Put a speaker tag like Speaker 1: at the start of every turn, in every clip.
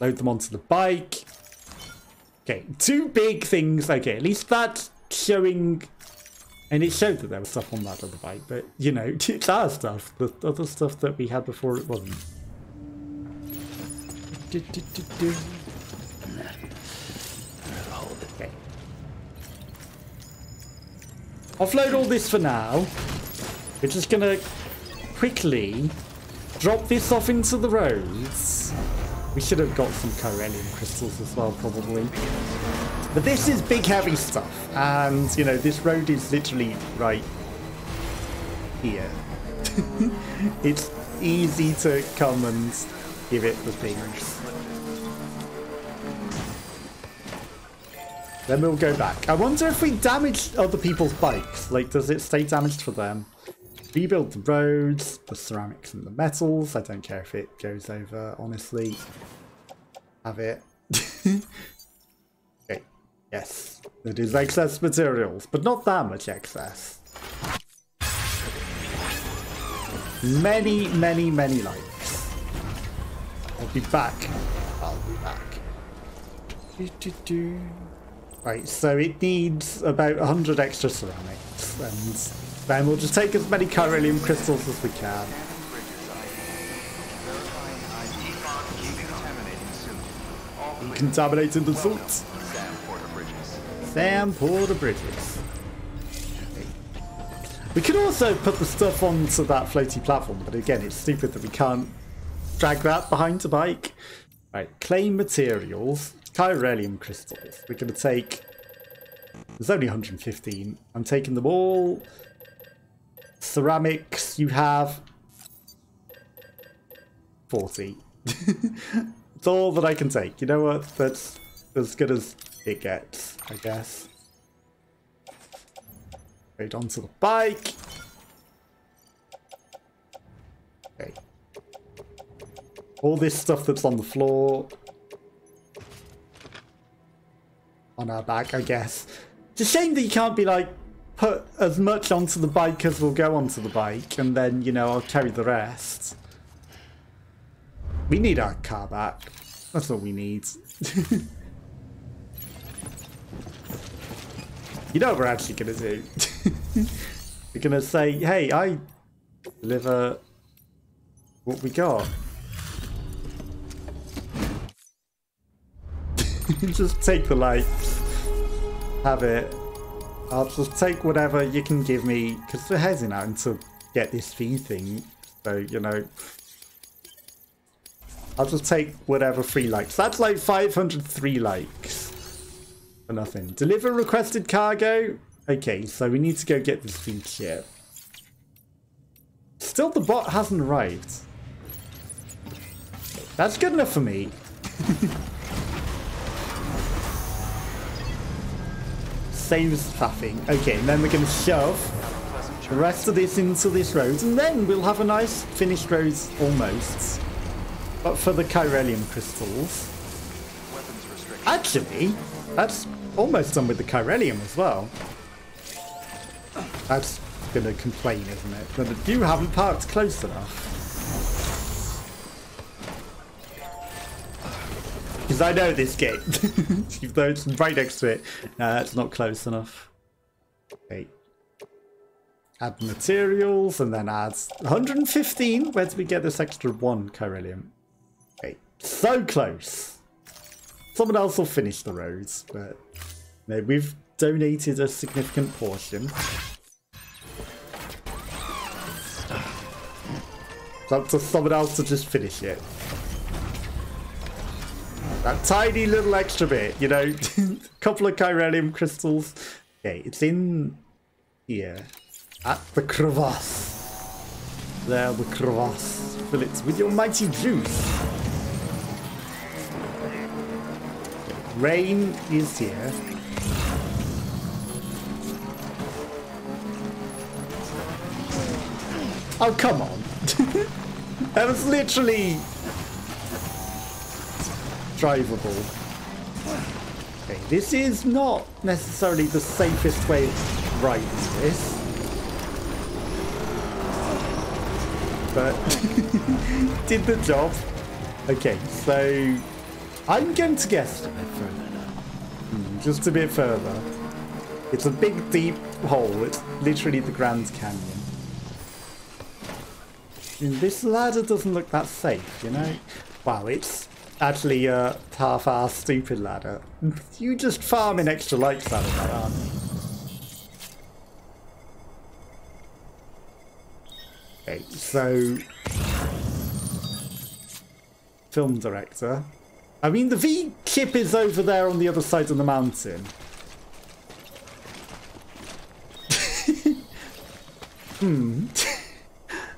Speaker 1: Load them onto the bike. Okay, 2 big things. Okay, at least that's showing... And it showed that there was stuff on that other bike, but, you know, it's our stuff. The other stuff that we had before, it wasn't. Okay. Offload all this for now. We're just gonna quickly drop this off into the roads. We should have got some Chiralium crystals as well, probably. But this is big, heavy stuff. And, you know, this road is literally right here. It's easy to come and give it the things. Then we'll go back. I wonder if we damage other people's bikes. Like, does it stay damaged for them? Rebuild the roads, the ceramics and the metals. I don't care if it goes over, honestly. Have it. Okay, yes. It is excess materials, but not that much excess. Many, many, many likes. I'll be back. I'll be back. Right, so it needs about 100 extra ceramics, and then we'll just take as many Chiralium crystals as we can. Contaminated the salt. Sam Porter Bridges. Okay. We could also put the stuff onto that floaty platform, but again, it's stupid that we can't drag that behind the bike. Right, claim materials. Chiralium crystals. We're going to take... There's only 115. I'm taking them all. Ceramics, you have 40. It's all that I can take. You know what? That's as good as it gets, I guess. Right onto the bike. Okay. All this stuff that's on the floor. On our back, I guess. It's a shame that you can't be like, put as much onto the bike as will go onto the bike, and then, you know, I'll carry the rest. We need our car back. That's what we need. You know what we're actually going to do? We're going to say, hey, I deliver what we got. Just take the lights. Have it. I'll just take whatever you can give me, because we're heading out to get this fee thing. So, you know, I'll just take whatever free likes. That's like 503 likes for nothing. Deliver requested cargo. Okay, so we need to go get this feed ship. Still, the bot hasn't arrived. That's good enough for me. Saves faffing. Okay, and then we're going to shove the rest of this into this road, and then we'll have a nice finished road almost. But for the Chiralium crystals. Actually, that's almost done with the Chiralium as well. That's going to complain, isn't it? But you haven't parked close enough. Because I know this game. Even though it's right next to it. No, that's not close enough. Okay. Add materials and then add 115. Where did we get this extra 1 Chiralium? Okay. So close. Someone else will finish the roads, but no, we've donated a significant portion. It's up to someone else to just finish it. That tiny little extra bit, you know, a couple of Chiralium crystals. Okay, it's in here at the crevasse. There, the crevasse. Fill it with your mighty juice. Okay, rain is here. Oh, come on. That was literally drivable. Okay, this is not necessarily the safest way of riding this, but did the job. Okay, so I'm going to guess
Speaker 2: A bit further now.
Speaker 1: just a bit further. It's a big, deep hole. It's literally the Grand Canyon. And this ladder doesn't look that safe, you know? Wow, it's actually a half-assed stupid ladder. You just farming extra likes out of that, aren't you? Okay, so... Film director. I mean, the V chip is over there on the other side of the mountain.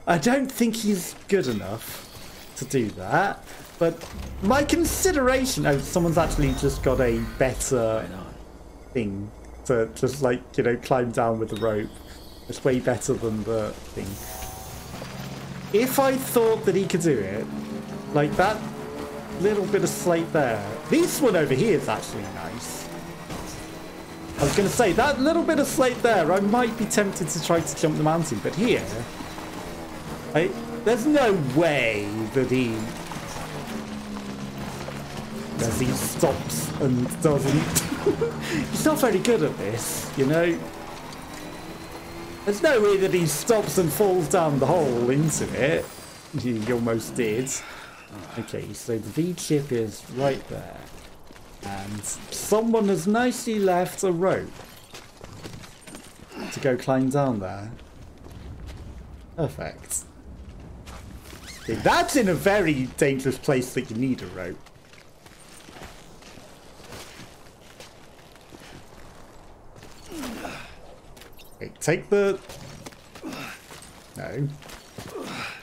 Speaker 1: I don't think he's good enough to do that, but my consideration... Oh, someone's actually just got a better thing to just, like, you know, climb down with the rope. It's way better than the thing. If I thought that he could do it, like that little bit of slate there. This one over here is actually nice. I was going to say, that little bit of slate there, I might be tempted to try to jump the mountain, but here... there's no way that he stops and doesn't. He's not very good at this, you know. There's no way that he stops and falls down the hole into it. He almost did. Okay, so the V chip is right there. And someone has nicely left a rope to go climb down there. Perfect. Okay, that's in a very dangerous place that you need a rope. Okay, take the... No.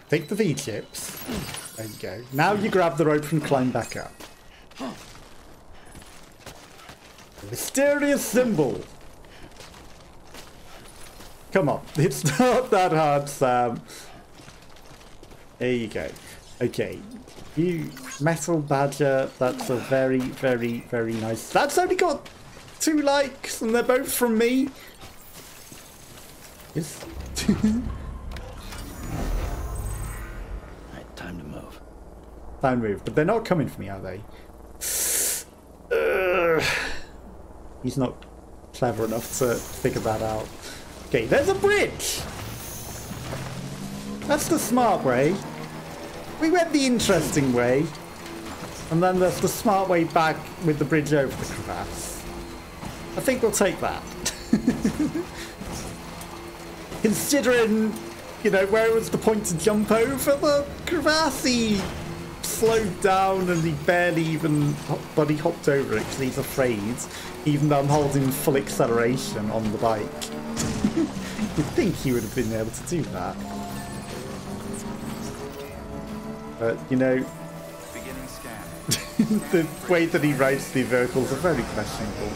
Speaker 1: Take the V-chips. There you go. Now you grab the rope and climb back up. Mysterious symbol. Come on, it's not that hard, Sam. There you go. Okay, you metal badger. That's a very, very, very nice. That's only got 2 likes, and they're both from me. Yes.
Speaker 2: Alright, time to move.
Speaker 1: Time to move, but they're not coming for me, are they? He's not clever enough to figure that out. Okay, there's a bridge! That's the smart way. We went the interesting way. And then there's the smart way back with the bridge over the crevasse. I think we'll take that. Considering, you know, where was the point to jump over the crevasse? He slowed down and he barely even buddy hopped over it because he's afraid, even though I'm holding full acceleration on the bike. You'd think he would have been able to do that. But, you know,
Speaker 3: beginning scan.
Speaker 1: the way that he rides the vehicles are very questionable.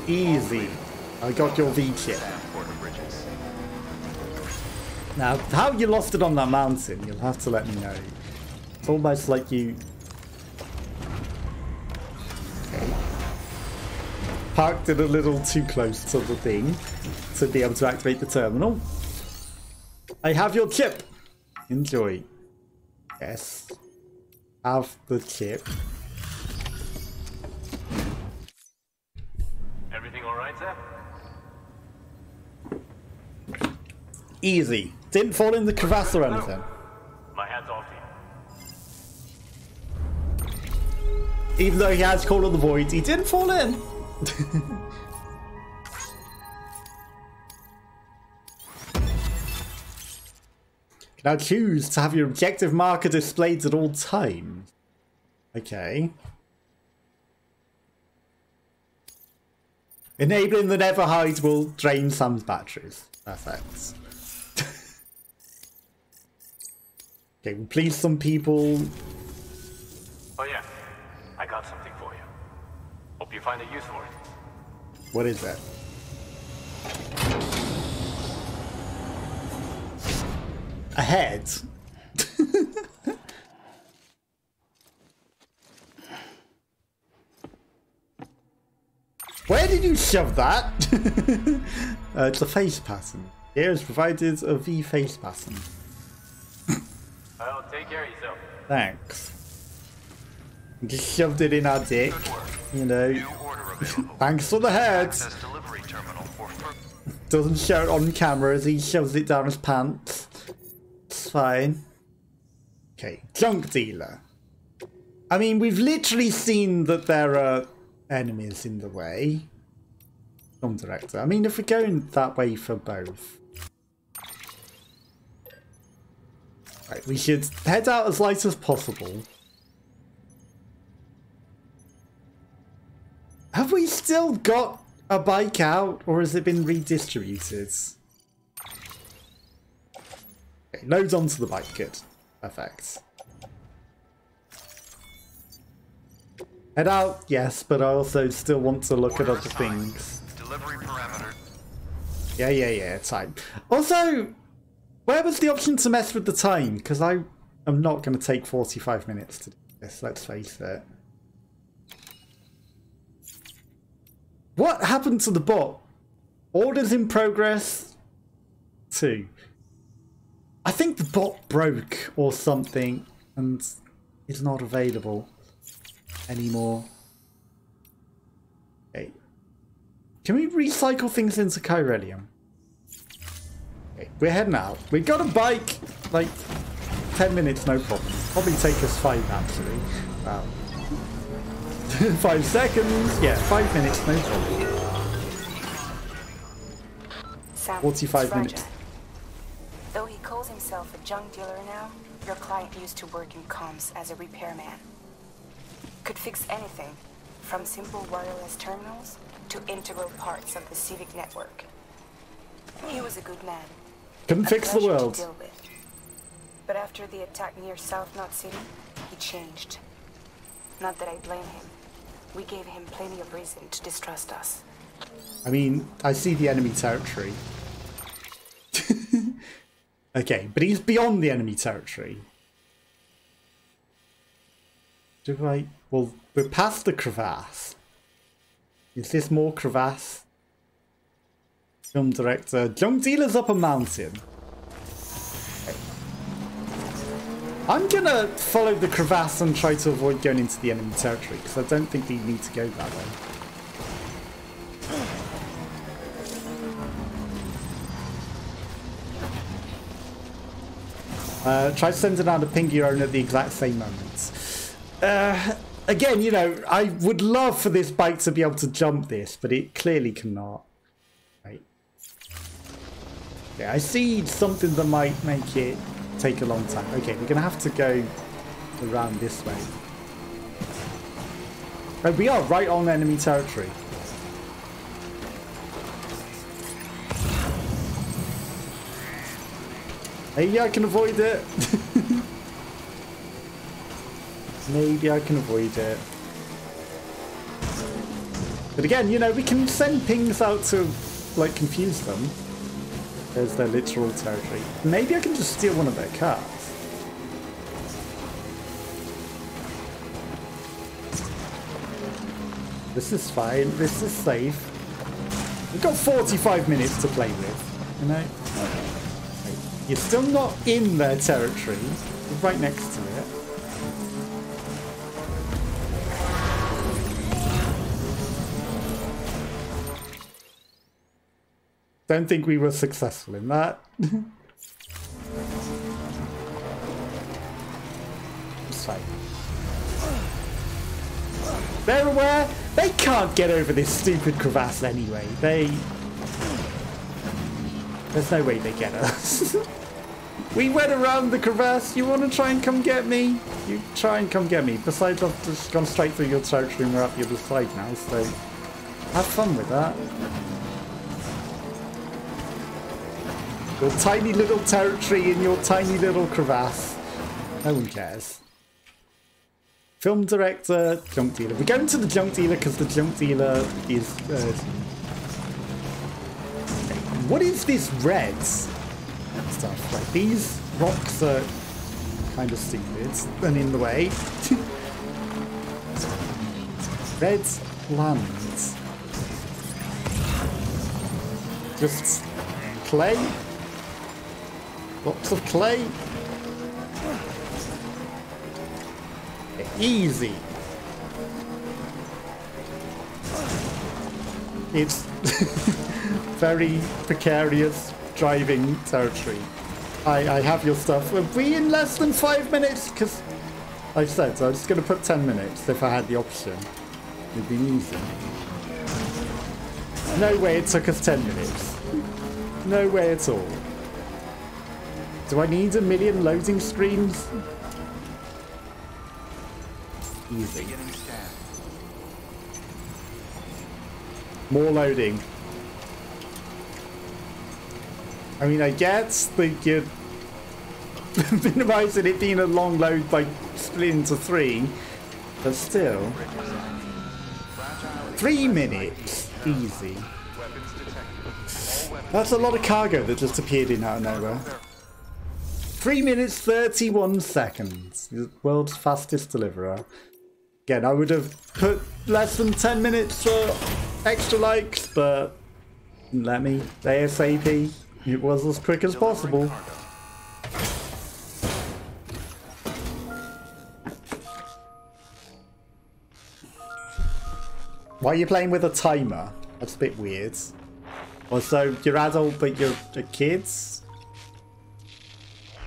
Speaker 1: Easy. I got your V-chip. Now, how you lost it on that mountain, you'll have to let me know. It's almost like you... Okay. Parked it a little too close to the thing to be able to activate the terminal. I have your chip. Enjoy. Yes. Have the chip.
Speaker 3: Everything all right, sir?
Speaker 1: Easy. Didn't fall in the crevasse or anything.
Speaker 3: My hat's off to you.
Speaker 1: Even though he has Call of the Void, he didn't fall in. Now choose to have your objective marker displayed at all times. Okay. Enabling the never hide will drain Sam's batteries. Perfect. Okay, well, please some people.
Speaker 3: Oh yeah, I got something for you. Hope you find a use for it.
Speaker 1: What is that? A head? Where did you shove that? It's a face pattern. Here is provided a V face pattern.
Speaker 3: Well, take care of yourself.
Speaker 1: Thanks. Just shoved it in our dick, you know. Thanks for the heads. Doesn't show it on camera as he shoves it down his pants. It's fine. Okay, junk dealer. I mean, we've literally seen that there are enemies in the way. Film director. I mean, if we're going that way for both. Right, we should head out as light as possible. Have we still got a bike out, or has it been redistributed? Okay, loads onto the bike. Good. Perfect. Head out, yes, but I also still want to look at other things.
Speaker 3: Delivery parameter.
Speaker 1: Yeah, time. Also, where was the option to mess with the time? Because I am not going to take 45 minutes to do this, let's face it. What happened to the bot? Orders in progress 2. I think the bot broke or something and is not available anymore. Okay. Can we recycle things into Chiralium? Okay, we're heading out. We got a bike, like 10 minutes, no problem. Probably take us 5 actually. Wow. 5 seconds. Yeah, 5 minutes, no problem. 45 minutes.
Speaker 4: Though he calls himself a junk dealer now, your client used to work in comms as a repairman. Could fix anything, from simple wireless terminals to integral parts of the civic network. He was a good man.
Speaker 1: Couldn't fix the world.
Speaker 4: To deal with. But after the attack near South Knot City, he changed. Not that I blame him. We gave him plenty of reason to distrust us.
Speaker 1: I mean, I see the enemy territory. Okay, but he's beyond the enemy territory. Do I... Well, we're past the crevasse. Is this more crevasse? Film director. Junk dealer's up a mountain. Okay. I'm gonna follow the crevasse and try to avoid going into the enemy territory, because I don't think we need to go that way. Try sending out a ping your own at the exact same moment. Again, you know, I would love for this bike to be able to jump this, but it clearly cannot. Right. Yeah, I see something that might make it take a long time. Okay, we're going to have to go around this way. Oh, we are right on enemy territory. Maybe I can avoid it. Maybe I can avoid it. But again, you know, we can send pings out to, like, confuse them. There's their literal territory. Maybe I can just steal one of their cars. This is fine. This is safe. We've got 45 minutes to play with, you know? You're still not in their territory. You're right next to it. Don't think we were successful in that. It's fine. They're aware. They can't get over this stupid crevasse anyway. There's no way they get us. We went around the crevasse. You want to try and come get me? You try and come get me. Besides, I've just gone straight through your territory and we're up the other side now, so have fun with that. Your tiny little territory in your tiny little crevasse. No one cares. Film director, junk dealer. We're going to the junk dealer because the junk dealer is... what is this red stuff? Like, these rocks are kind of stupid and in the way. Red land. Just clay. Lots of clay. Easy. It's very precarious driving territory. I have your stuff. Are we in less than 5 minutes? Because I said so I was just going to put 10 minutes if I had the option. It'd be easy. No way it took us 10 minutes. No way at all. Do I need 1 million loading screens? Easy. More loading. I mean, I get that you're minimizing it being a long load by splitting into 3, but still. 3 minutes. Easy. That's a lot of cargo that just appeared in out of nowhere. 3 minutes 31 seconds. The world's fastest deliverer. Again, I would have put less than 10 minutes for extra likes, but let me. ASAP. It was as quick as possible. Why are you playing with a timer? That's a bit weird. Also, you're adult, but you're kids?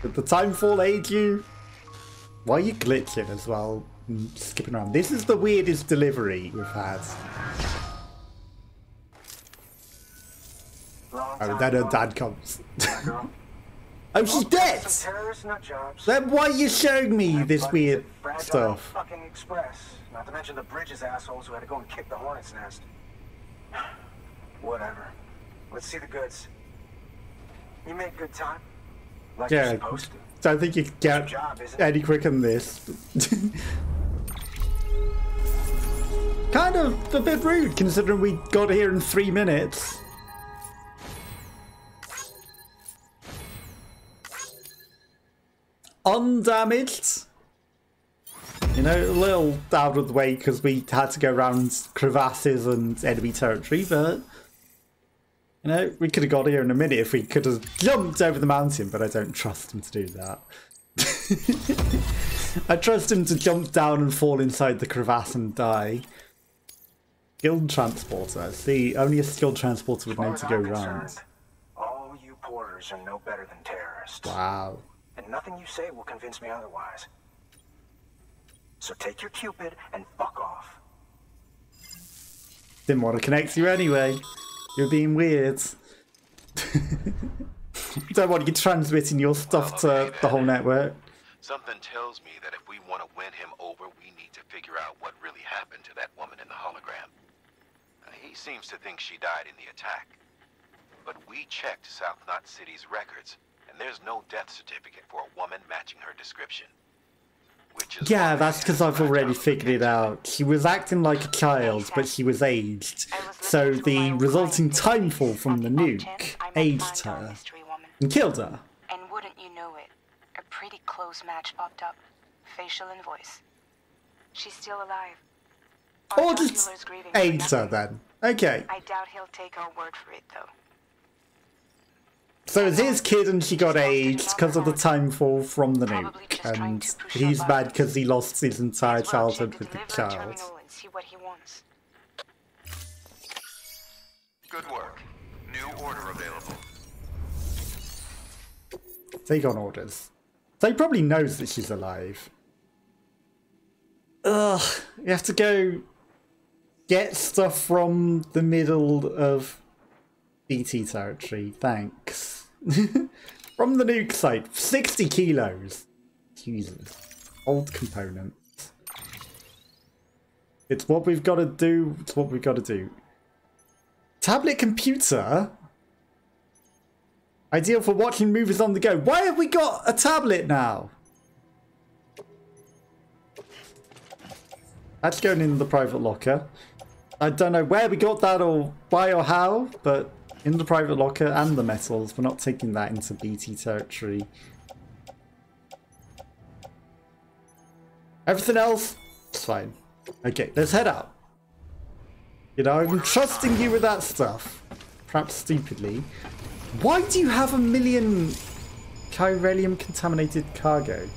Speaker 1: Did the timefall aid you? Why are you glitching as well? And skipping around. This is the weirdest delivery we've had. Oh, then her dad comes. Oh, she's dead! Then why are you showing me this weird stuff?
Speaker 5: Fucking express. Not to mention the Bridges assholes who had to go and kick the hornet's nest. Whatever. Let's see the goods. You make good time. Like you're supposed to.
Speaker 1: Don't think you can get any quicker than this. Kind of a bit rude considering we got here in 3 minutes. Undamaged. You know, a little out of the way because we had to go around crevasses and enemy territory, but you know, we could have got here in a minute if we could have jumped over the mountain, but I don't trust him to do that. I trust him to jump down and fall inside the crevasse and die. Skilled transporter. See, only a skilled transporter would know to go round.
Speaker 5: All you porters are no better than terrorists.
Speaker 1: Wow.
Speaker 5: And nothing you say will convince me otherwise. So take your Cupid and fuck off.
Speaker 1: Didn't want to connect you anyway. You're being weird. Don't want you transmitting your stuff to the whole network.
Speaker 6: Something tells me that if we want to win him over, we need to figure out what really happened to that woman in the hologram. He seems to think she died in the attack. But we checked South Knot City's records, and there's no death certificate for a woman matching her description.
Speaker 1: Yeah, that's because I've already figured it out. She was acting like a child, but she was aged. So the resulting timefall from the nuke aged her and killed her.
Speaker 4: And wouldn't you know it, a pretty close match popped up. Facial and voice. She's still alive.
Speaker 1: Or just aged her then. Okay.
Speaker 4: I doubt he'll take our word for it, though.
Speaker 1: So it's his kid and she got aged because of the timefall from the nuke. And he's mad because he lost his entire childhood with the child.
Speaker 6: Good work. New order available.
Speaker 1: Take on orders. So he probably knows that she's alive. Ugh. You have to go get stuff from the middle of BT territory. Thanks. From the nuke site. 60 kilos. Jesus. Old components. It's what we've got to do. It's what we've got to do. Tablet computer? Ideal for watching movies on the go. Why have we got a tablet now? That's going in the private locker. I don't know where we got that or why or how, but in the private locker and the metals. We're not taking that into BT territory. Everything else, it's fine. Okay, let's head out. You know, I'm trusting you with that stuff. Perhaps stupidly. Why do you have 1 million Chiralium Contaminated cargo?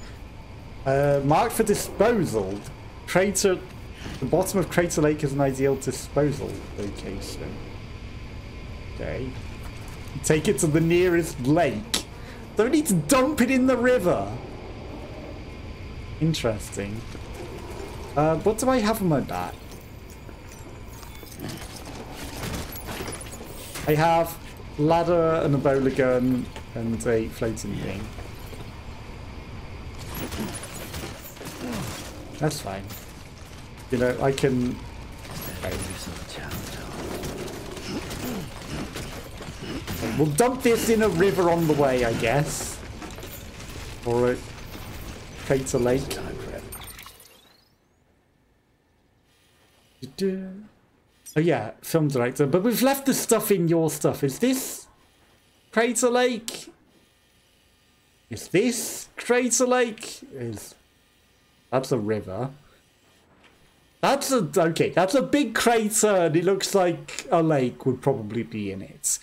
Speaker 1: Marked for disposal. Crater. The bottom of Crater Lake is an ideal disposal location. Okay. Take it to the nearest lake. Don't need to dump it in the river. Interesting. What do I have on my back? I have ladder and a bowler gun and a floating thing. That's fine. You know, I can... We'll dump this in a river on the way, I guess. Or a crater lake. Oh yeah, film director. But we've left the stuff in your stuff. Is this Crater Lake? Is this Crater Lake? That's a river. That's a... Okay, that's a big crater and it looks like a lake would probably be in it.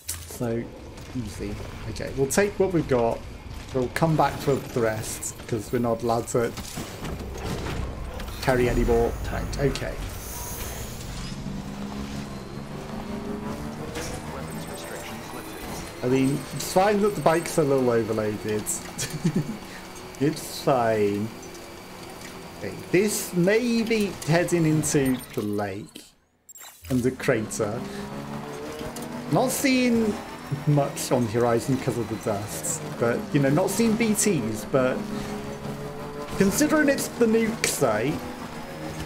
Speaker 1: So, easy. Okay, we'll take what we've got. We'll come back for the rest because we're not allowed to carry any more. Right, okay. I mean, it's fine that the bike's a little overloaded. It's fine. Okay, this may be heading into the lake and the crater. Not seeing much on the horizon because of the dust, but, you know, not seeing BTs, but considering it's the nuke site,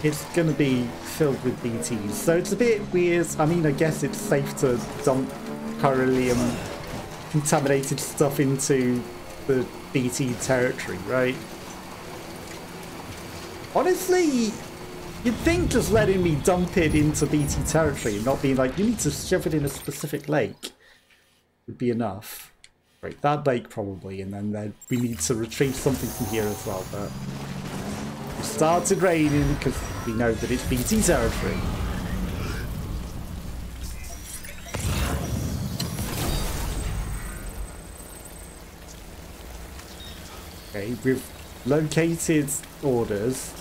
Speaker 1: it's going to be filled with BTs. So it's a bit weird. I mean, I guess it's safe to dump Chiralium Contaminated stuff into the BT territory, right? Honestly, you'd think just letting me dump it into BT territory and not being like, you need to shove it in a specific lake would be enough. Right, that lake probably, and then we need to retrieve something from here as well, but it started raining because we know that it's BT territory. Okay, we've located orders.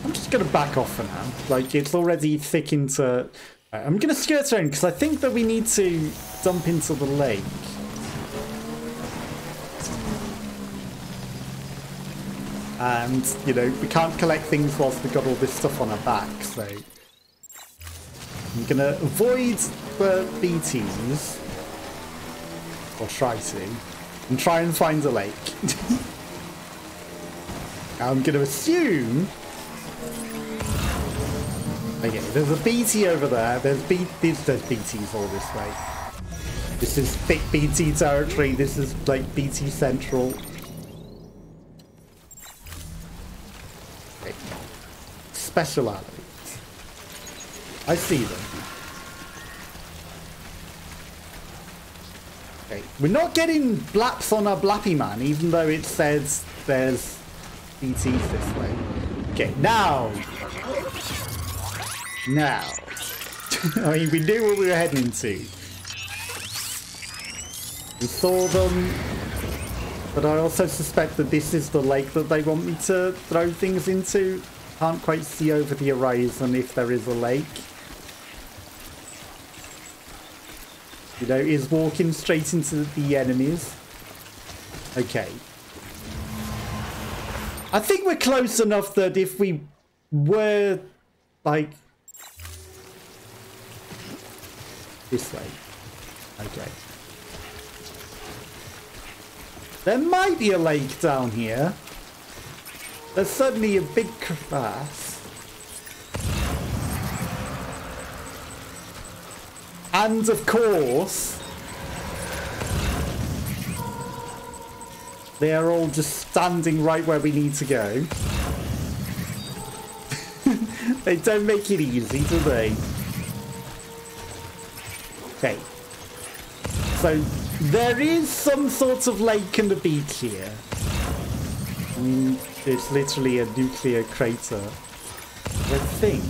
Speaker 1: I'm just going to back off for now. Like, it's already thick into... I'm going to skirt around because I think that we need to dump into the lake. And, you know, we can't collect things whilst we've got all this stuff on our back, so... I'm going to avoid the BTs. Or try to. And try and find a lake. I'm going to assume... Okay, there's a BT over there. There's BTs all this way. This is thick BT territory. This is like BT Central. Okay. Special alloys. I see them. Okay, we're not getting blaps on our Blappy Man, even though it says there's BTs this way. Okay, now. Now. I mean, we knew what we were heading into. We saw them, but I also suspect that this is the lake that they want me to throw things into. Can't quite see over the horizon if there is a lake. You know, is walking straight into the enemies. Okay. I think we're close enough that if we were, like... this way. Okay. There might be a lake down here. There's suddenly a big crevasse. And of course, they are all just standing right where we need to go. They don't make it easy, do they? Okay. So, there is some sort of lake and a beach here. I mean, it's literally a nuclear crater. I think.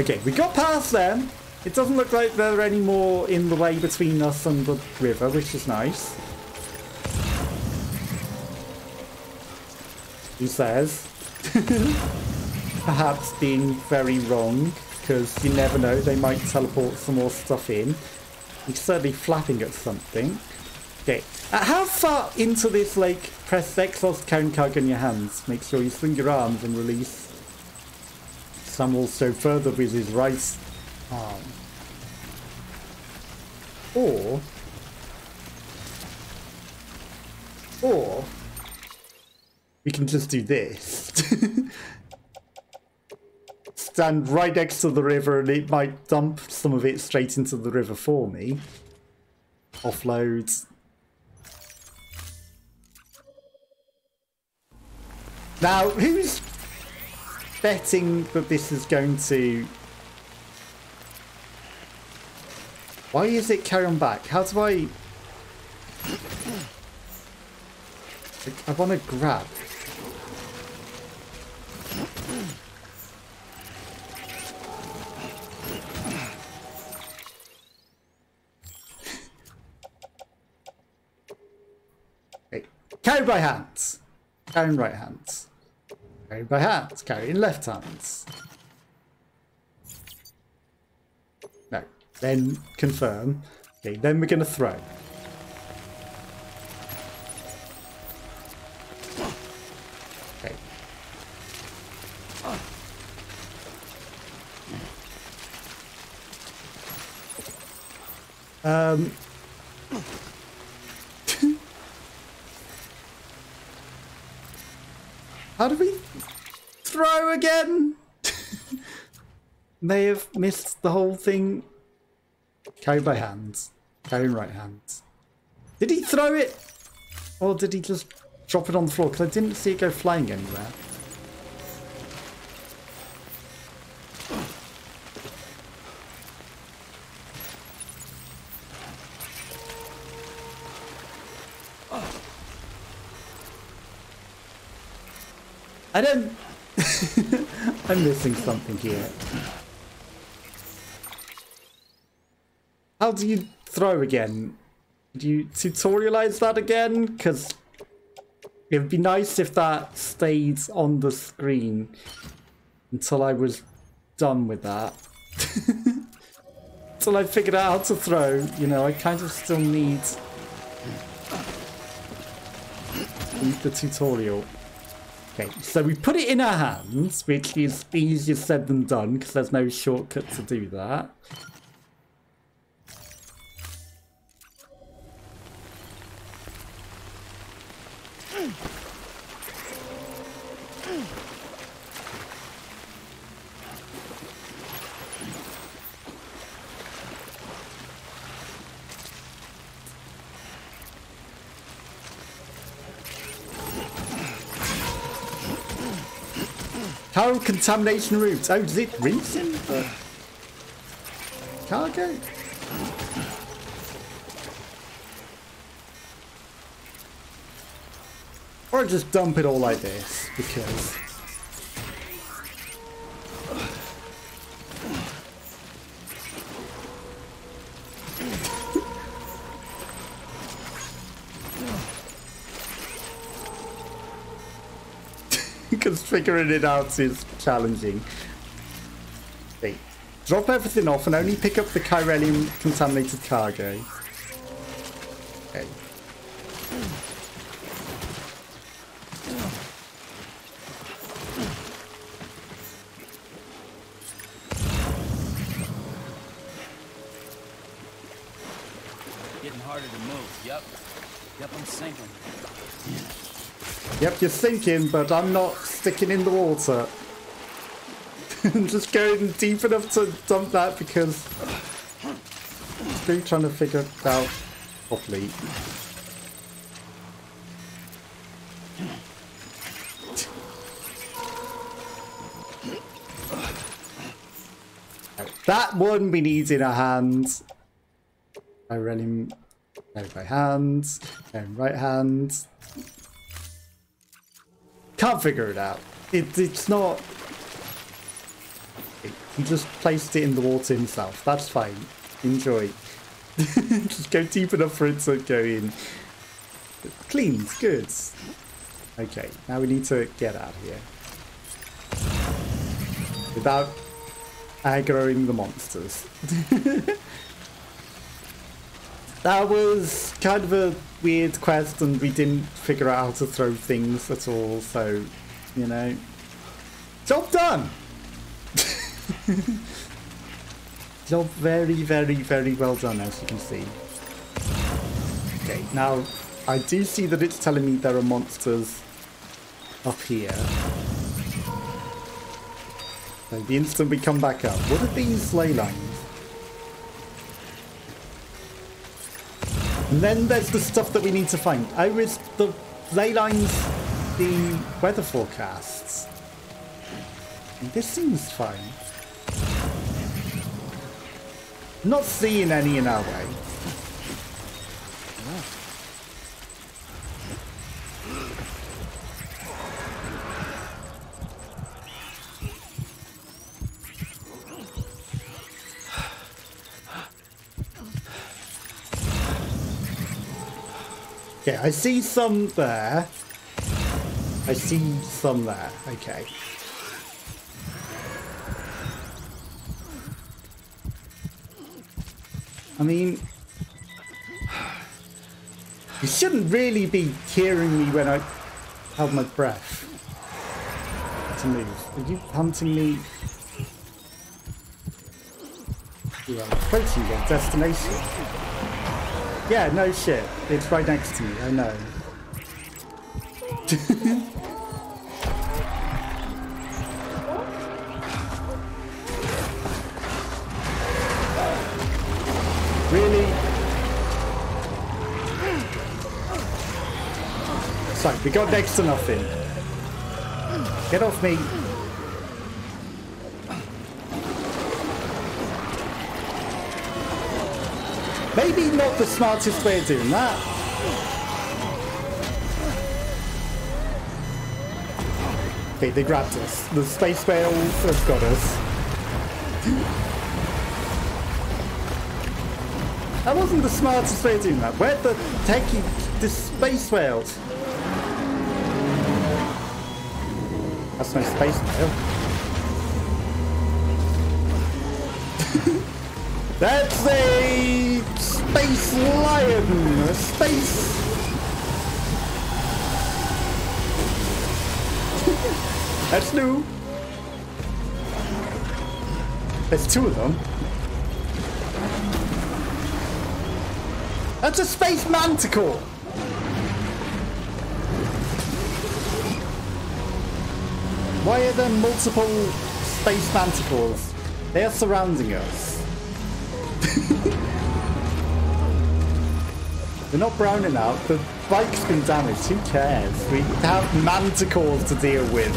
Speaker 1: Okay, we got past them. It doesn't look like there are any more in the way between us and the river, which is nice. Who says? Perhaps being very wrong, because you never know, they might teleport some more stuff in. He's certainly flapping at something. Okay, how far into this lake? Press X or count cargo in your hands. Make sure you swing your arms and release. Sam also further with his right arm. Or we can just do this. Stand right next to the river and it might dump some of it straight into the river for me. Offload. Now, who's betting that this is going to... Why is it carry on back? How do I want to grab. Okay. Carry by hands. Carry in right hands. Carry by hands. Carry in left hands. No. Then confirm. Okay, then we're going to throw. Okay. How do we throw again? May have missed the whole thing. Carry by hands. Carry in right hands. Did he throw it? Or did he just drop it on the floor? Because I didn't see it go flying anywhere. I don't... I'm missing something here. How do you throw again? Do you tutorialize that again? Because it would be nice if that stayed on the screen until I was done with that. Until I figured out how to throw, you know, I kind of still need the tutorial. Okay, so we put it in our hands, which is easier said than done because there's no shortcut to do that. How contamination routes? Oh, does it rinse in the cargo? Or just dump it all like this, because... because figuring it out is challenging. Okay. Drop everything off and only pick up the Chiralium Contaminated cargo. Okay.
Speaker 2: Getting harder to move. Yep, I'm sinking.
Speaker 1: Yep, you're sinking, but I'm not sticking in the water. I'm just going deep enough to dump that because I'm still trying to figure it out properly. That one we need in our hands. I really go by hands, and right hand. Can't figure it out. It's not... He just placed it in the water himself. That's fine. Enjoy. Just go deep enough for it to go in. Clean. Good. Okay, now we need to get out of here. Without aggroing the monsters. That was kind of a weird quest and we didn't figure out how to throw things at all, so, you know. Job done! Job very, very, very well done, as you can see. Okay, now I do see that it's telling me there are monsters up here. So the instant we come back up, what are these ley lines? And then there's the stuff that we need to find. Oh, is the ley lines the weather forecasts? This seems fine. Not seeing any in our way. Okay, I see some there. I see some there. Okay. I mean, you shouldn't really be hearing me when I have my breath to move. Are you hunting me? You are approaching your destination. Yeah, no shit. It's right next to me. I know. Really? So, we got next to nothing. Get off me. Maybe not the smartest way of doing that. Okay, they grabbed us. The space whales have got us. That wasn't the smartest way of doing that. Where the heck are the space whales? That's no space whale. That's a space lion. A space. That's new. There's two of them. That's a space manticore. Why are there multiple space manticores? They are surrounding us. We're not browning out. The bike's been damaged. Who cares? We have manticores to deal with.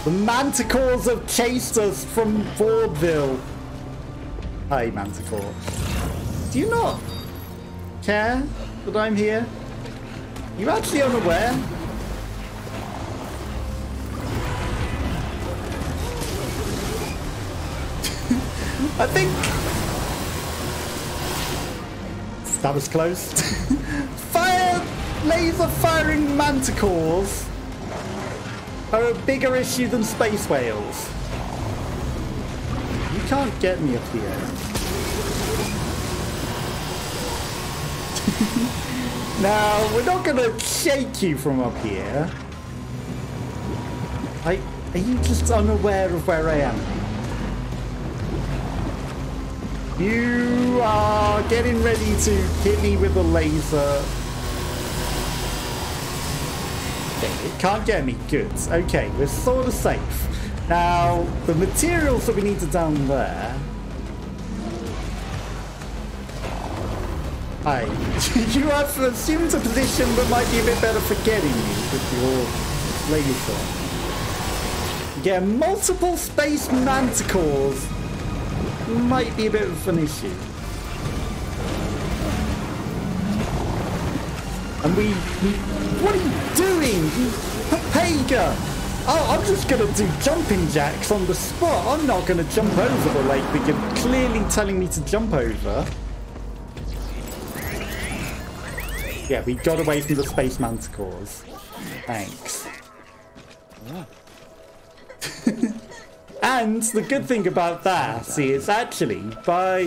Speaker 1: The manticores have chased us from Vaudeville. Hi, manticore. Do you not care that I'm here? You actually unaware? I think that was close. Laser firing manticores are a bigger issue than space whales. You can't get me up here. Now, we're not gonna shake you from up here. Are you just unaware of where I am? You are getting ready to hit me with a laser. Okay, it can't get me. Good. Okay, we're sort of safe. Now, the materials that we need to down there. Hi. You have assumed a position that might be a bit better for getting you with your laser. Yeah, multiple space manticores might be a bit of an issue. And what are you doing? Hager! Oh, I'm just going to do jumping jacks on the spot. I'm not going to jump over the lake that you're clearly telling me to jump over. Yeah, we got away from the space manticores. Thanks. And the good thing about that is actually by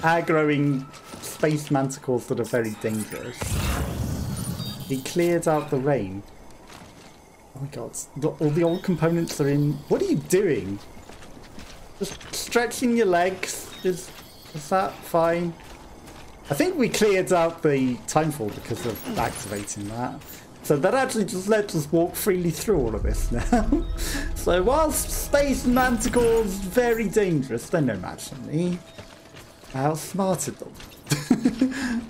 Speaker 1: aggroing space manticores that are very dangerous, he cleared out the rain. Oh my god, all the old components are in. What are you doing? Just stretching your legs? Is that fine? I think we cleared out the timefall because of activating that. So that actually just lets us walk freely through all of this now. So whilst space manticores very dangerous, they're no match for me. I outsmarted them.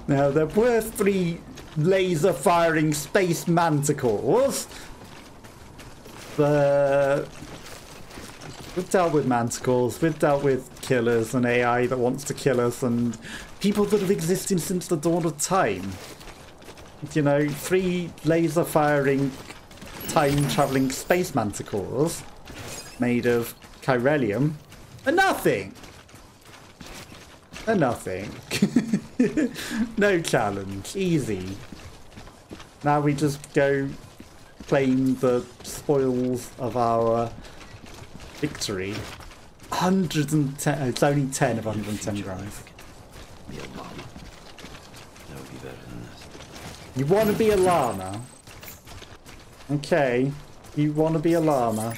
Speaker 1: Now they're worth 3 laser firing space manticores. But we've dealt with manticores, we've dealt with killers and AI that wants to kill us and people that have existed since the dawn of time. You know, 3 laser firing time traveling space manticores made of chiralium are nothing. They're nothing. No challenge. Easy. Now we just go claim the spoils of our victory. 110. It's only 10 of 110 grams.
Speaker 2: Be a llama. That would be better than this.
Speaker 1: You want to be a llama? Okay. You want to be a llama?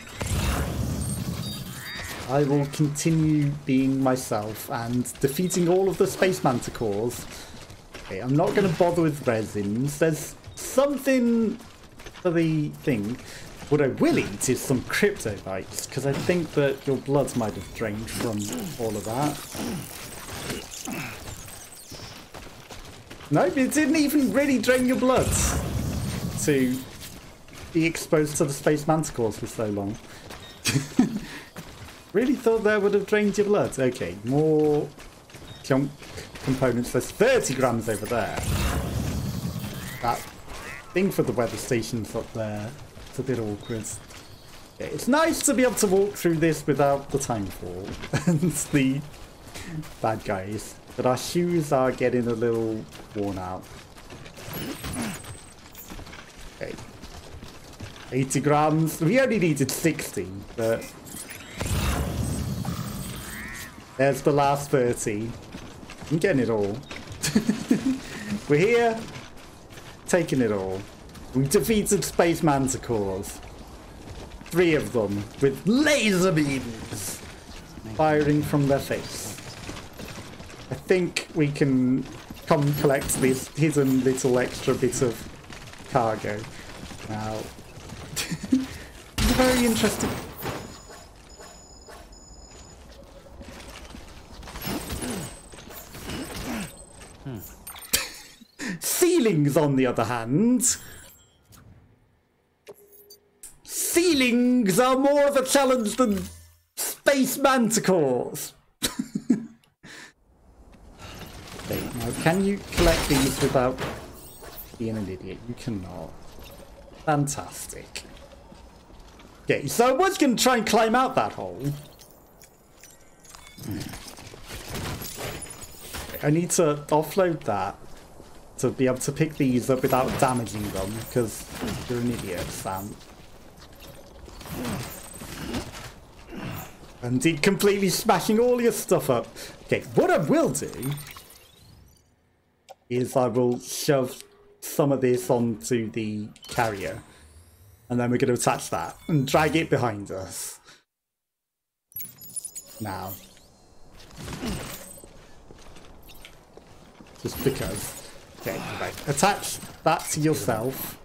Speaker 1: I will continue being myself and defeating all of the space manticores. Okay, I'm not going to bother with resins. There's something for the thing. What I will eat is some crypto bites, because I think that your blood might have drained from all of that. Nope, it didn't even really drain your blood to be exposed to the space manticores for so long. Really thought that would have drained your blood. Okay, more junk components. There's 30 grams over there. That thing for the weather station's up there. It's a bit awkward. Yeah, it's nice to be able to walk through this without the timefall and the bad guys. But our shoes are getting a little worn out. Okay. 80 grams. We only needed 60, but there's the last 30. I'm getting it all. We're here, taking it all. We defeated space manticores. 3 of them with laser beams firing from their face. I think we can come collect this hidden little extra bit of cargo now. It's very interesting. Ceilings, on the other hand. Ceilings are more of a challenge than space manticores. Okay, now can you collect these without being an idiot? You cannot. Fantastic. Okay, so I was going to try and climb out that hole. I need to offload that to be able to pick these up without damaging them, because you're an idiot, Sam. And it completely smashing all your stuff up. Okay, what I will do is I will shove some of this onto the carrier, and then we're going to attach that and drag it behind us. Now. Just because. Okay, right. Attach that to yourself.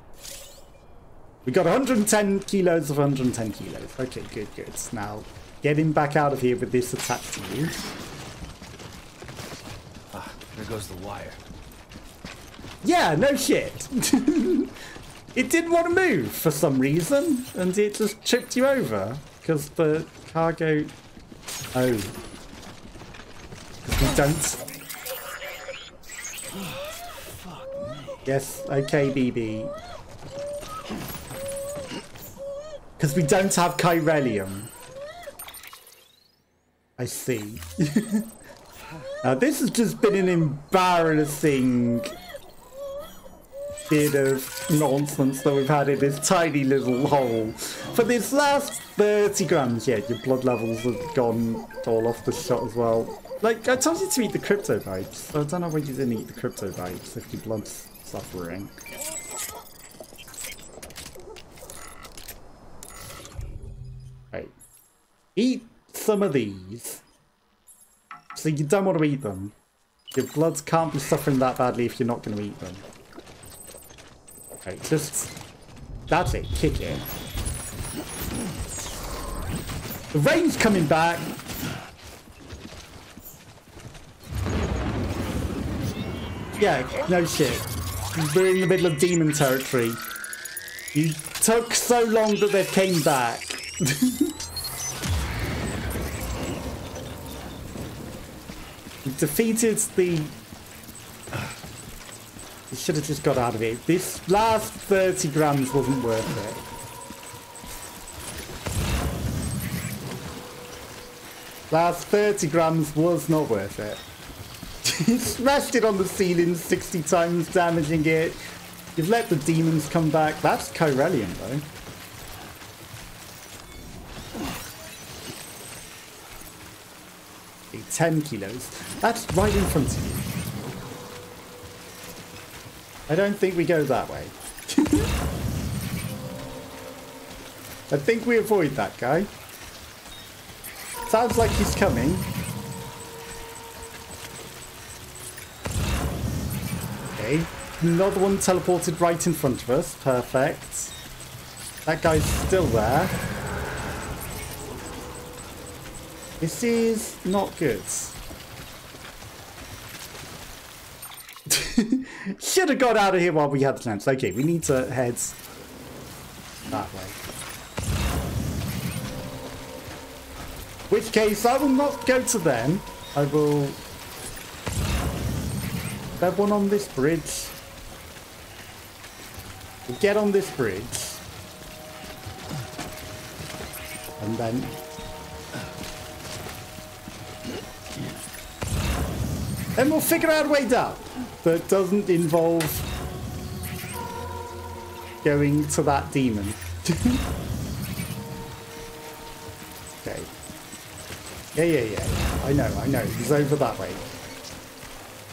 Speaker 1: We got 110 kilos of 110 kilos. Okay, good, good. Now, get him back out of here with this attached to you.
Speaker 2: Ah, there goes the wire.
Speaker 1: Yeah, no shit. It didn't want to move for some reason, and it just tripped you over because the cargo. Oh, we don't. Yes, okay, BB. Because we don't have Chiralium. I see. Now this has just been an embarrassing bit of nonsense that we've had in this tiny little hole. For this last 30 grams, yeah, your blood levels have gone all off the shot as well. Like, I told you to eat the crypto bites, so I don't know why you didn't eat the crypto bites if your blood's suffering. Right. Eat some of these. So you don't want to eat them. Your bloods can't be suffering that badly if you're not going to eat them. Okay, just... That's it. Kick it. The rain's coming back. Yeah, no shit. We're in the middle of demon territory. You took so long that they came back. You defeated the... You should have just got out of it. This last 30 grams wasn't worth it. Last 30 grams was not worth it. You smashed it on the ceiling 60 times, damaging it. You've let the demons come back. That's Chiralium, though. Okay, 10 kilos. That's right in front of you. I don't think we go that way. I think we avoid that guy. Sounds like he's coming. Okay. Another one teleported right in front of us. Perfect. That guy's still there. This is not good. Should have got out of here while we had the chance. Okay, we need to head that way. Which case, I will not go to them. I will... There's one on this bridge. We'll get on this bridge. And then... Then we'll figure out a way down that doesn't involve going to that demon. Okay. Yeah. I know. He's over that way.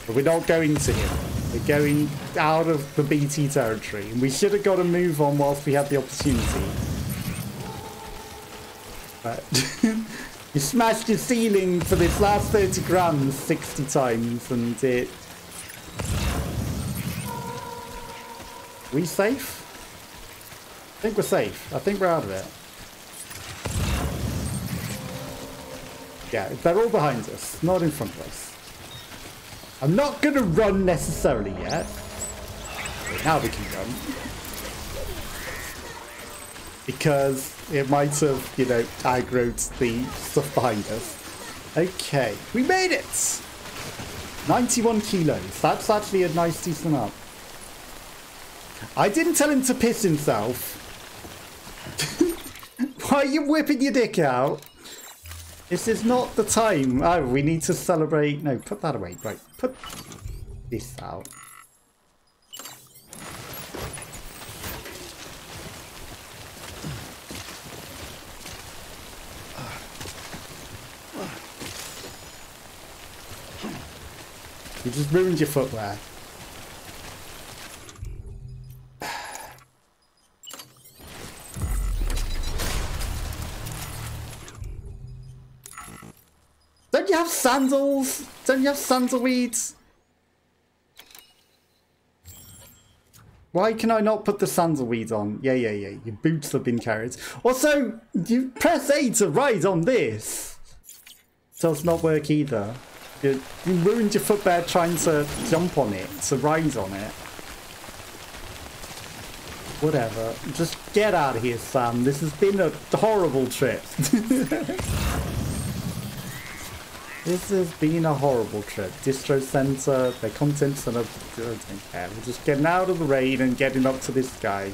Speaker 1: But we're not going to him. We're going out of the BT territory. And we should have got a move on whilst we had the opportunity. But... You smashed your ceiling for this last 30 grams 60 times and it... We safe? I think we're safe. I think we're out of it. Yeah, they're all behind us, not in front of us. I'm not going to run necessarily yet. Okay, now we can run. Because it might have, you know, aggroed the stuff behind us. Okay, we made it! 91 kilos. That's actually a nice decent up. I didn't tell him to piss himself. Why are you whipping your dick out? This is not the time. Oh, we need to celebrate. No, put that away. Right, put this out. You just ruined your footwear. Don't you have sandals? Don't you have sandalweeds? Why can I not put the sandalweed on? Yeah. Your boots have been carried. Also, you press A to ride on this. Does not work either. You ruined your footwear trying to jump on it, to ride on it. Whatever. Just get out of here, Sam. This has been a horrible trip. This has been a horrible trip. Distro Center, their contents, and I don't care. We're just getting out of the rain and getting up to this guy.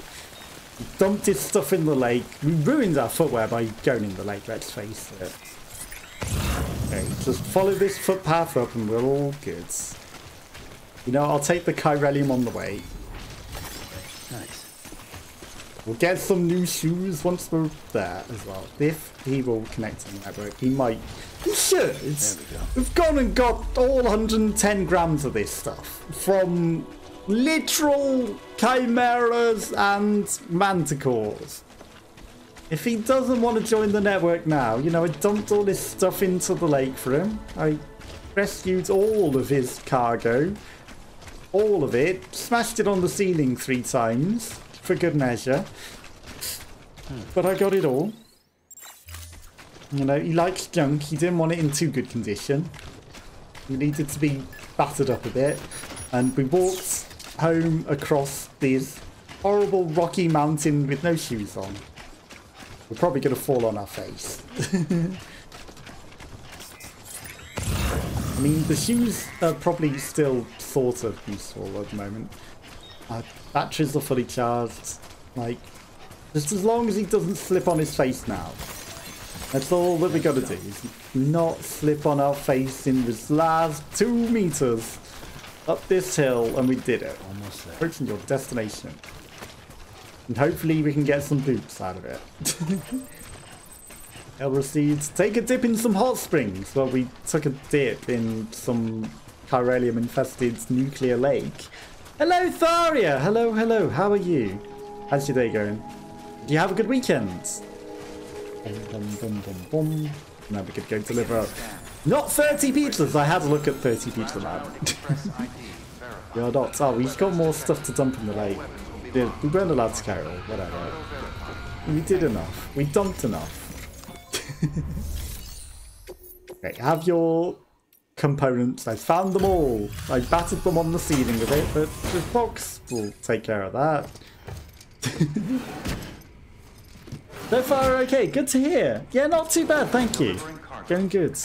Speaker 1: Dumped this stuff in the lake. We ruined our footwear by going in the lake, let's face it. Okay, just follow this footpath up and we're all good. You know, I'll take the Chiralium on the way.
Speaker 2: Nice.
Speaker 1: We'll get some new shoes once we're there as well. If he will connect to the network, he might. He should.
Speaker 2: There we go.
Speaker 1: We've gone and got all 110 grams of this stuff from literal chimeras and manticores. If he doesn't want to join the network now, you know, I dumped all this stuff into the lake for him. I rescued all of his cargo. All of it. Smashed it on the ceiling 3 times. For good measure. But I got it all. You know, he likes junk. He didn't want it in too good condition. He needed to be battered up a bit. And we walked home across this horrible rocky mountain with no shoes on. We're probably going to fall on our face. I mean, the shoes are probably still sort of useful at the moment. Batteries are fully charged. Like, just as long as he doesn't slip on his face now. That's all that we got to do. Is not slip on our face in this last 2 meters up this hill, and we did it.
Speaker 2: Almost there.
Speaker 1: Approaching your destination. And hopefully we can get some boots out of it. Elder Seeds, take a dip in some hot springs. Well, we took a dip in some Chiralium infested nuclear lake. Hello, Tharia! Hello, hello. How are you? How's your day going? Do you have a good weekend? Now we could go deliver not 30 pizzas. I had a look at 30 pizza now. You're not. Oh, we've got more stuff to dump in the lake. We weren't allowed to carry all. Whatever. We did enough. We dumped enough. Okay, have your components. I found them all. I battered them on the ceiling a bit, but the box will take care of that. So far, okay. Good to hear. Yeah, not too bad. Thank you. Going good.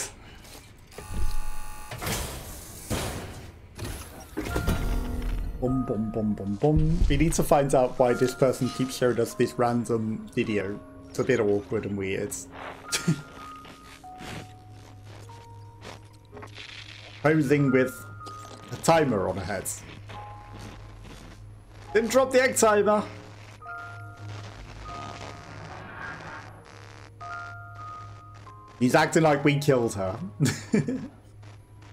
Speaker 1: Bum, bum, bum, bum, bum. We need to find out why this person keeps showing us this random video. It's a bit awkward and weird. Posing with a timer on her head. Didn't drop the egg timer. He's acting like we killed her.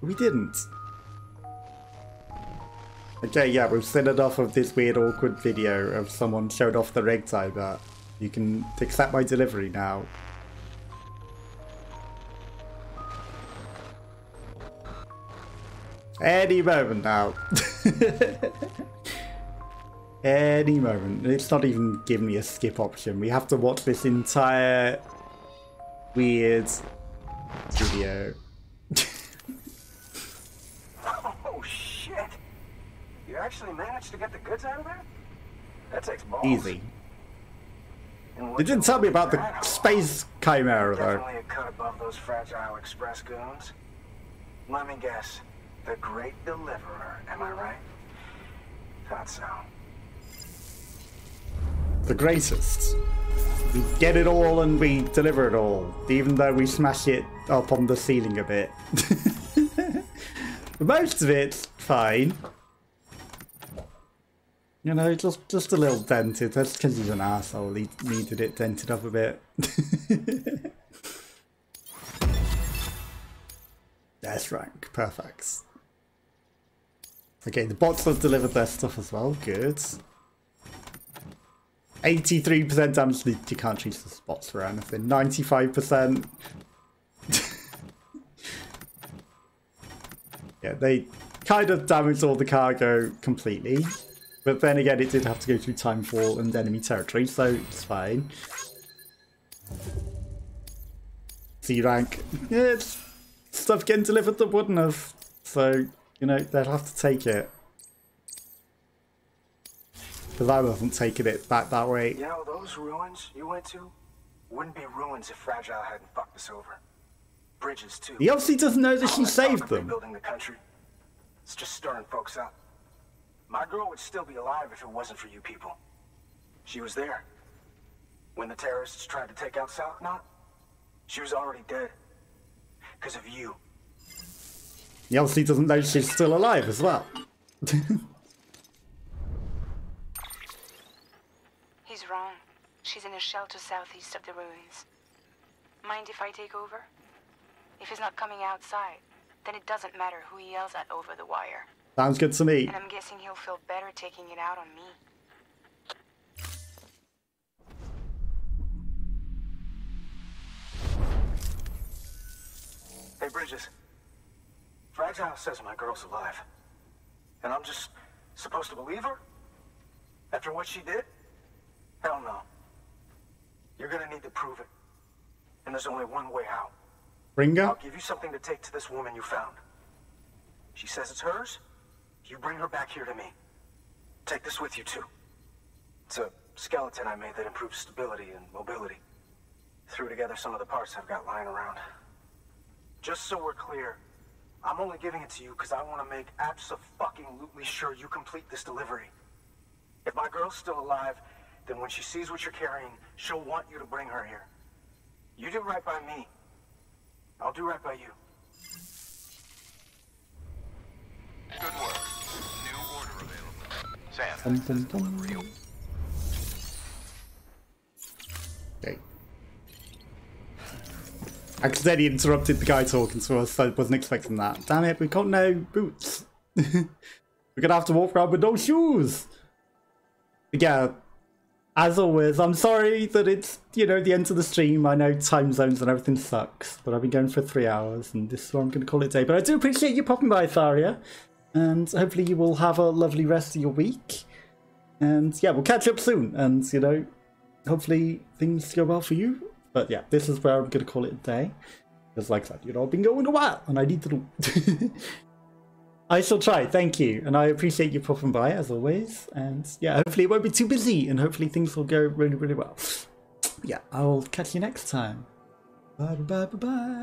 Speaker 1: We didn't. Okay, yeah, we've seen enough of this weird, awkward video of someone showed off the egg timer. You can accept my delivery now. Any moment now. Any moment. It's not even giving me a skip option. We have to watch this entire weird video.
Speaker 5: Oh shit! You actually managed to get the goods out of there? That takes balls.
Speaker 1: Easy. They didn't tell me about the space chimera though.
Speaker 5: Definitely a cut above those fragile express goons. Let me guess. The great deliverer, am I right? Thought so.
Speaker 1: The greatest. We get it all and we deliver it all, even though we smash it up on the ceiling a bit. Most of it's fine. You know, just a little dented. That's because he's an asshole. He needed it dented up a bit. That's rank. Perfect. Okay, the bots have delivered their stuff as well. Good. 83% damage. You can't choose the spots for anything. 95%. Yeah, they kind of damaged all the cargo completely. But then again, it did have to go through timefall and enemy territory, so it's fine. C rank. Yeah, it's stuff getting delivered that wouldn't have. So, you know, they'll have to take it. Because I wasn't taking it back that way.
Speaker 5: You know, those ruins you went to wouldn't be ruins if Fragile hadn't fucked us over. Bridges, too.
Speaker 1: He obviously doesn't know that she saved them.
Speaker 5: Rebuilding the country. It's just stirring folks up. My girl would still be alive if it wasn't for you people. She was there. When the terrorists tried to take out South Knot, she was already dead. Because of you.
Speaker 1: He obviously doesn't know she's still alive as well.
Speaker 4: He's wrong. She's in a shelter southeast of the ruins. Mind if I take over? If he's not coming outside, then it doesn't matter who he yells at over the wire.
Speaker 1: Sounds good to me.
Speaker 4: And I'm guessing he'll feel better taking it out on me.
Speaker 5: Hey, Bridges. Fragile says my girl's alive. And I'm just supposed to believe her? After what she did? Hell no. You're gonna need to prove it. And there's only one way out.
Speaker 1: Bring her?
Speaker 5: I'll give you something to take to this woman you found. She says it's hers. You bring her back here to me. Take this with you, too. It's a skeleton I made that improves stability and mobility. Threw together some of the parts I've got lying around. Just so we're clear, I'm only giving it to you because I want to make abso-fucking-lutely sure you complete this delivery. If my girl's still alive, then when she sees what you're carrying, she'll want you to bring her here. You do right by me. I'll do right by you.
Speaker 6: Good work. New order available. Sam, delivery.
Speaker 1: Okay. Accidentally interrupted the guy talking to us, so I wasn't expecting that. Damn it, we've got no boots. We're gonna have to walk around with no shoes. But yeah, as always, I'm sorry that it's, you know, the end of the stream. I know time zones and everything sucks, but I've been going for 3 hours and this is where I'm gonna call it a day. But I do appreciate you popping by, Tharia, and hopefully you will have a lovely rest of your week. And yeah, we'll catch up soon, and you know, hopefully things go well for you. But yeah, this is where I'm going to call it a day. Because like that, you know, I've been going a while and I need to do. I shall try, thank you. And I appreciate you popping by as always. And yeah, hopefully it won't be too busy and hopefully things will go really, really well. Yeah, I'll catch you next time. Bye, bye, bye, bye.